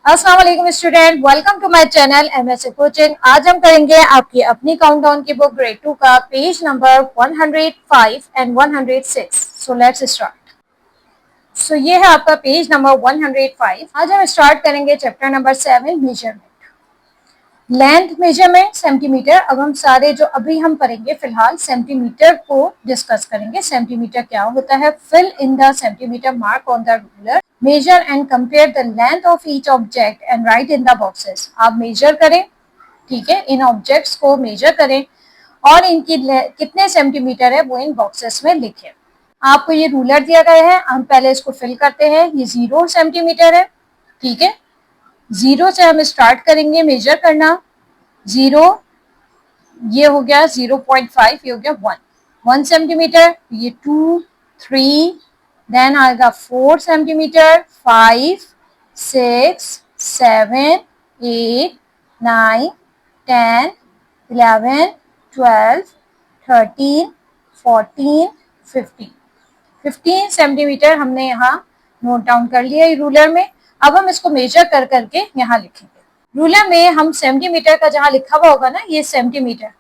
अस्सलाम वालेकुम student, welcome to my channel MSA coaching. आज हम करेंगे आपकी अपनी काउंटडाउन की बुक ग्रेड 2 का page number 105 and 106। So let's start. So ये है आपका पेज नंबर 105। आज हम स्टार्ट करेंगे chapter number 7 measurement. Length measurement centimetre. अब हम सारे जो अभी हम पढ़ेंगे फिलहाल सेंटीमीटर को डिस्कस करेंगे। सेंटीमीटर क्या होता है, fill in the centimetre mark on the ruler, measure and compare the length of each object and write in the boxes. आप मेजर करें, ठीक है, इन ऑब्जेक्ट्स को मेजर करें और इनकी कितने सेंटीमीटर है वो इन बॉक्सेस में लिखें। आपको ये रूलर दिया गया है, हम पहले इसको फिल करते हैं। ये 0 सेंटीमीटर है, ठीक है। 0 से हम स्टार्ट करेंगे मेजर करना। 0 ये हो गया 0.5, ये हो गया 1 सेंटीमीटर। ये 2, 3, देन आएगा 4 सेंटीमीटर, 5, 6, 7, 8, 9, 10, 11, 12, 13, 14, 15 सेंटीमीटर हमने यहाँ नोट डाउन कर लिया रूलर में। अब हम इसको मेजर कर करके यहाँ लिखेंगे। रूलर में हम सेंटीमीटर का जहाँ लिखा हुआ होगा ना, ये सेंटीमीटर,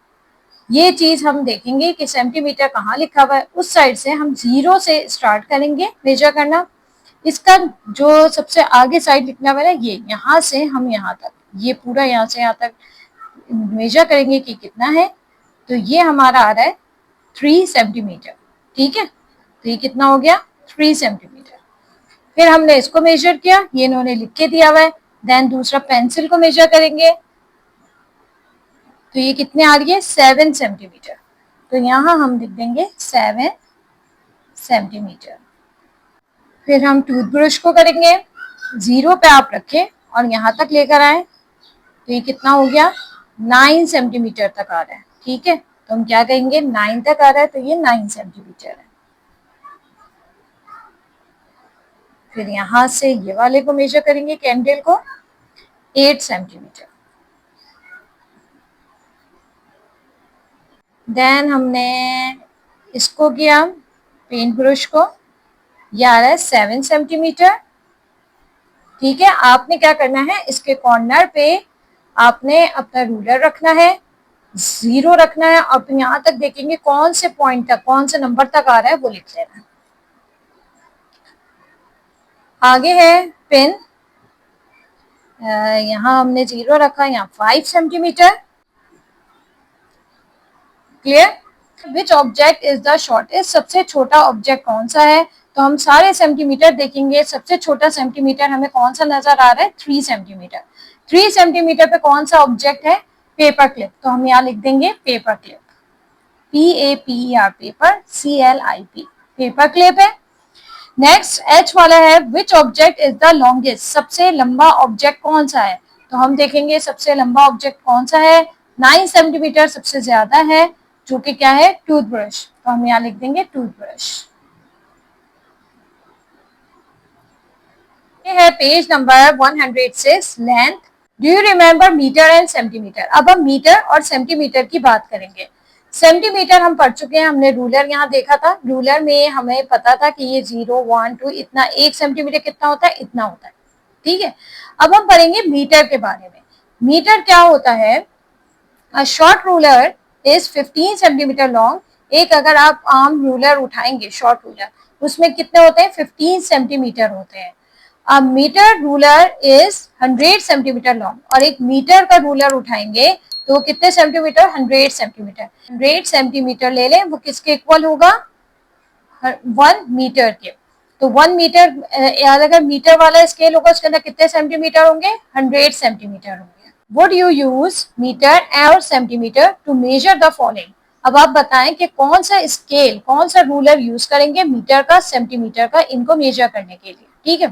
ये चीज हम देखेंगे कि सेंटीमीटर कहाँ लिखा हुआ है। उस साइड से हम 0 से स्टार्ट करेंगे मेजर करना। इसका जो सबसे आगे साइड लिखना हुआ है ये, यहाँ से हम यहाँ तक, ये पूरा यहाँ से यहाँ तक मेजर करेंगे कि कितना है। तो ये हमारा आ रहा है 3 सेंटीमीटर, ठीक है। तो ये कितना हो गया, 3 सेंटीमीटर। फिर हमने इसको मेजर किया, ये इन्होंने लिख के दिया हुआ है। देन दूसरा पेंसिल को मेजर करेंगे, तो ये कितने आ रही है, 7 सेंटीमीटर। तो यहाँ हम लिख देंगे 7 सेंटीमीटर। फिर हम टूथब्रश को करेंगे, 0 पे आप रखें और यहाँ तक लेकर आए, तो ये कितना हो गया, 9 सेंटीमीटर तक आ रहा है, ठीक है। तो हम क्या कहेंगे, 9 तक आ रहा है, तो ये 9 सेंटीमीटर है। फिर यहाँ से ये वाले को मेजर करेंगे, कैंडल को, 8 सेंटीमीटर। देन हमने इसको किया, पेंट ब्रश को, ये आ रहा है 7 सेंटीमीटर, ठीक है। आपने क्या करना है, इसके कॉर्नर पे आपने अपना रूलर रखना है, 0 रखना है और फिर यहाँ तक देखेंगे कौन से पॉइंट तक, कौन से नंबर तक आ रहा है वो लिख लेना है। आगे है पेन, यहाँ हमने 0 रखा, यहाँ 5 centimetre. Clear. Which object is the shortest, सबसे छोटा ऑब्जेक्ट कौन सा है। तो हम सारे सेंटीमीटर देखेंगे, सबसे छोटा सेंटीमीटर हमें कौन सा नजर आ रहा है, 3 सेंटीमीटर। 3 सेंटीमीटर पे कौन सा ऑब्जेक्ट है, पेपर क्लिप। तो हम यहाँ लिख देंगे paper clip, PAPER, paper, CLIP, paper clip है। नेक्स्ट H वाला है, which object is the longest, सबसे लंबा ऑब्जेक्ट कौन सा है। तो हम देखेंगे सबसे लंबा ऑब्जेक्ट कौन सा है, 9 सेंटीमीटर सबसे ज्यादा है, जो कि क्या है, टूथब्रश। तो हम यहाँ लिख देंगे टूथब्रश। ये है page number 106, length. Do you remember metre and centimetre. अब हम मीटर और सेंटीमीटर की बात करेंगे। सेंटीमीटर हम पढ़ चुके हैं, हमने रूलर यहाँ देखा था। रूलर में हमें पता था कि ये 0, 1, 2 इतना, 1 सेंटीमीटर कितना होता है, इतना होता है, ठीक है। अब हम पढ़ेंगे मीटर के बारे में। मीटर क्या होता है, a short ruler is 15 centimetre long. एक अगर आप आम रूलर उठाएंगे, शॉर्ट रूलर, उसमें कितने होते हैं, 15 सेंटीमीटर होते हैं। A metre ruler is 100 centimetre long. और एक मीटर का रूलर उठाएंगे तो कितने सेंटीमीटर, 100 सेंटीमीटर। 100 सेंटीमीटर ले लें, वो किसके इक्वल होगा, 1 मीटर के। तो 1 मीटर, अगर मीटर वाला स्केल होगा उसके अंदर कितने सेंटीमीटर होंगे, 100 सेंटीमीटर होंगे। Would you use meter और centimetre to measure the following. अब आप बताएं कि कौन सा स्केल, कौन सा रूलर यूज करेंगे मीटर का, सेंटीमीटर का, इनको मेजर करने के लिए, ठीक है।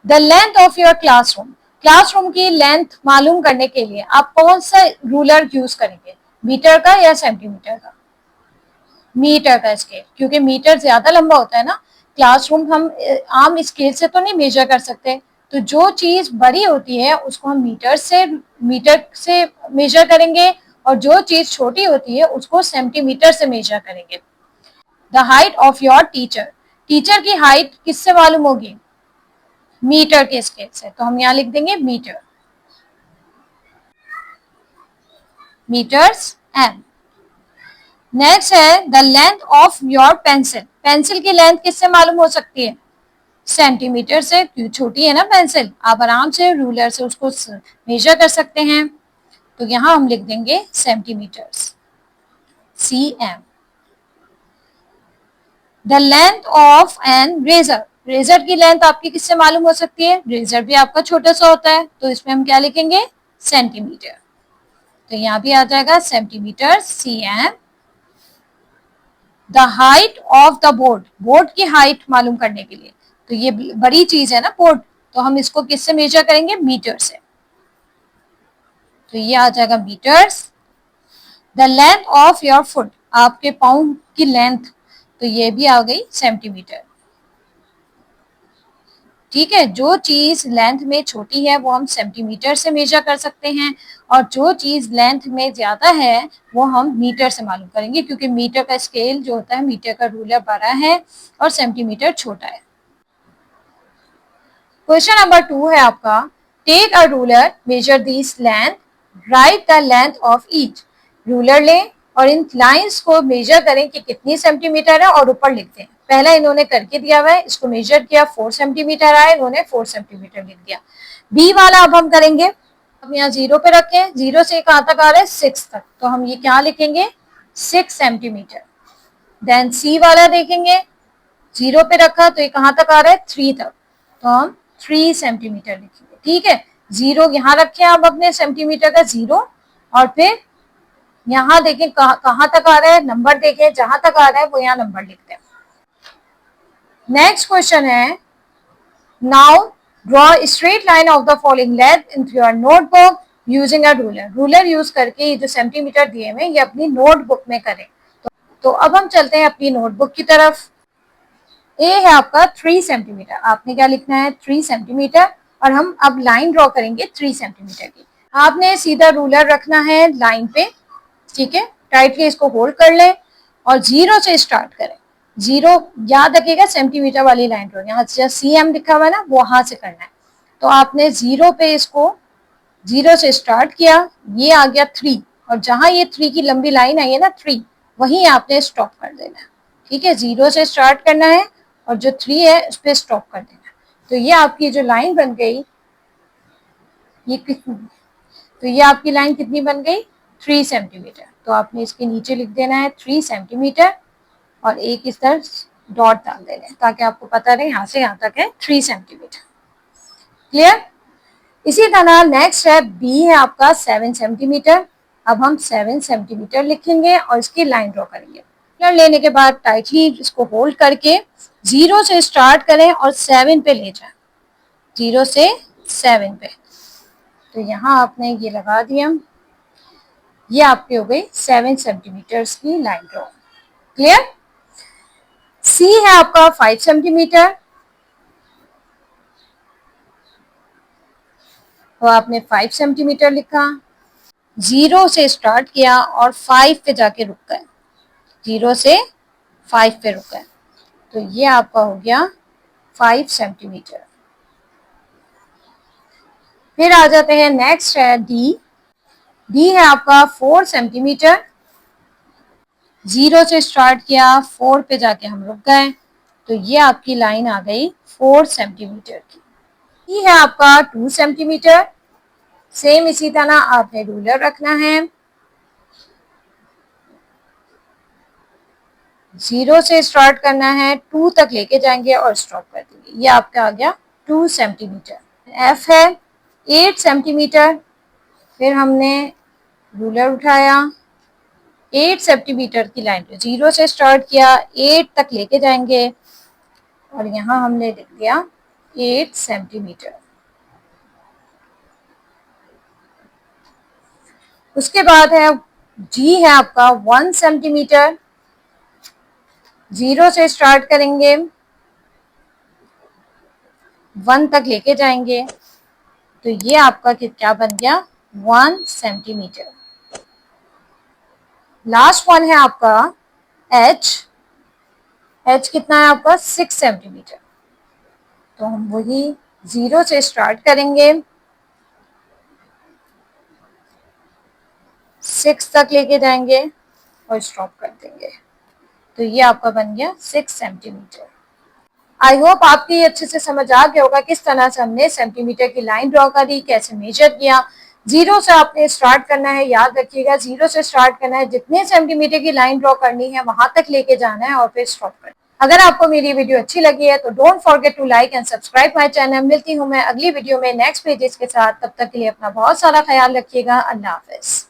The length of your classroom, classroom की लेंथ मालूम करने के लिए आप कौन सा रूलर यूज करेंगे, मीटर का या सेंटीमीटर का। मीटर का स्केल, क्योंकि मीटर ज्यादा लंबा होता है ना। क्लासरूम हम आम स्केल से तो नहीं मेजर कर सकते, तो जो चीज बड़ी होती है उसको हम मीटर से मेजर करेंगे और जो चीज छोटी होती है उसको सेंटीमीटर से मेजर करेंगे। The height of your teacher, teacher की हाइट किससे मालूम होगी, मीटर के स्केल से, तो हम यहाँ लिख देंगे मीटर, मीटर्स एम। नेक्स्ट है the length of your pencil. Pencil की लेंथ किससे मालूम हो सकती है? सेंटीमीटर से, क्यों, छोटी है ना पेंसिल, आप आराम से रूलर से उसको मेजर कर सकते हैं। तो यहां हम लिख देंगे centimetres, cm। The length of an razor. Razor की लेंथ आपकी किससे मालूम हो सकती है? रेजर भी आपका छोटा सा होता है, तो इसमें हम क्या लिखेंगे? सेंटीमीटर। तो यहाँ भी आ जाएगा centimetre, cm। The height of the board. Board की हाइट मालूम करने के लिए, तो ये बड़ी चीज है ना बोर्ड, तो हम इसको किससे मेजर करेंगे? मीटर से। तो ये आ जाएगा metres. The length of your foot. आपके पाउंड की लेंथ, तो ये भी आ गई सेंटीमीटर। ठीक है, जो चीज लेंथ में छोटी है वो हम सेंटीमीटर से मेजर कर सकते हैं, और जो चीज लेंथ में ज्यादा है वो हम मीटर से मालूम करेंगे, क्योंकि मीटर का स्केल जो होता है, मीटर का रूलर बड़ा है और सेंटीमीटर छोटा है। क्वेश्चन नंबर 2 है आपका, take a ruler, measure this length, write the length of each. Ruler लें और इन लाइंस को मेजर करें कि कितनी सेंटीमीटर है और ऊपर लिख दें। पहला इन्होंने करके दिया हुआ है, इसको मेजर किया, 4 सेंटीमीटर आया, इन्होंने 4 सेंटीमीटर लिख दिया। बी वाला अब हम करेंगे, अब यहाँ 0 पे रखें, 0 से कहाँ तक आ रहा है? 6 तक, तो हम ये क्या लिखेंगे? 6 सेंटीमीटर। देन सी वाला देखेंगे, 0 पे रखा तो ये कहाँ तक आ रहा है? 3 तक, तो हम 3 सेंटीमीटर लिखेंगे। ठीक है, 0 यहाँ रखे आप अपने सेंटीमीटर का 0, और फिर यहाँ देखें कहाँ तक आ रहा है, नंबर देखें, जहां तक आ रहा है वो यहाँ नंबर लिखते हैं। नेक्स्ट क्वेश्चन है, now draw straight line of the following length in your notebook using a ruler. Ruler use करके ये जो सेंटीमीटर दिए हुए ये अपनी नोटबुक में करें। तो अब हम चलते हैं अपनी नोटबुक की तरफ। ए है आपका 3 सेंटीमीटर, आपने क्या लिखना है? 3 सेंटीमीटर, और हम अब लाइन ड्रॉ करेंगे 3 सेंटीमीटर की। आपने सीधा रूलर रखना है लाइन पे, ठीक है, टाइटली इसको होल्ड कर लें और 0 से स्टार्ट करें। 0 याद रखिएगा, सेंटीमीटर वाली लाइन ड्रॉ, यहाँ cm लिखा हुआ है ना, वहां से करना है। तो आपने 0 पे इसको, 0 से स्टार्ट किया, ये आ गया 3, और जहां ये 3 की लंबी लाइन आई है ना 3, वहीं आपने स्टॉप कर देना है। ठीक है, 0 से स्टार्ट करना है और जो 3 है उस पर स्टॉप कर देना है। तो ये आपकी जो लाइन बन गई, ये कितनी, तो ये आपकी लाइन कितनी बन गई? 3 सेंटीमीटर। तो आपने इसके नीचे लिख देना है 3 सेंटीमीटर, और एक इस तरह डॉट डाल देना है ताकि आपको पता रहे यहाँ से यहाँ तक है 3 सेंटीमीटर। क्लियर? इसी तरह नेक्स्ट है, बी है आपका 7 सेंटीमीटर। अब हम 7 सेंटीमीटर लिखेंगे और इसकी लाइन ड्रॉ करेंगे। लेने के बाद टाइटली इसको होल्ड करके 0 से स्टार्ट करें और 7 पे ले जाएं, 0 से 7 पे। तो यहाँ आपने ये लगा दिया, ये आपकी हो गई 7 सेंटीमीटर की लाइन ड्रॉ। क्लियर? सी है आपका 5 सेंटीमीटर, तो आपने 5 सेंटीमीटर लिखा, 0 से स्टार्ट किया और 5 पे जाके रुक गए, 0 से 5 पे रुक गए, तो ये आपका हो गया 5 सेंटीमीटर। फिर आ जाते हैं, नेक्स्ट है डी। डी है आपका 4 सेंटीमीटर, 0 से स्टार्ट किया, 4 पे जाके हम रुक गए, तो ये आपकी लाइन आ गई 4 सेंटीमीटर की। ई है आपका 2 सेंटीमीटर, सेम इसी तरह आपने रूलर रखना है, 0 से स्टार्ट करना है, 2 तक लेके जाएंगे और स्टॉप कर देंगे, ये आपका आ गया 2 सेंटीमीटर। एफ है 8 सेंटीमीटर, फिर हमने रूलर उठाया, 8 सेंटीमीटर की लाइन पे 0 से स्टार्ट किया, 8 तक लेके जाएंगे, और यहाँ हमने लिख दिया 8 सेंटीमीटर। उसके बाद है जी है आपका 1 सेंटीमीटर, 0 से स्टार्ट करेंगे, 1 तक लेके जाएंगे, तो ये आपका क्या बन गया? 1 सेंटीमीटर। लास्ट वन है आपका एच। एच कितना है आपका? 6 सेंटीमीटर, तो हम वही 0 से स्टार्ट करेंगे, 6 तक लेके जाएंगे और स्टॉप कर देंगे। तो ये आपका बन गया 6 सेंटीमीटर। आई होप आपको ये अच्छे से समझ आ गया होगा किस तरह से हमने सेंटीमीटर की लाइन ड्रॉ करी, कैसे मेजर किया। 0 से आपने स्टार्ट करना है, याद रखिएगा 0 से स्टार्ट करना है, जितने सेंटीमीटर की लाइन ड्रॉ करनी है वहां तक लेके जाना है और फिर स्टॉप करना है। अगर आपको मेरी वीडियो अच्छी लगी है तो don't forget to like and subscribe my channel. मिलती हूँ मैं अगली वीडियो में नेक्स्ट पेजेस के साथ, तब तक के लिए अपना बहुत सारा ख्याल रखिएगा। अल्लाह हाफिज।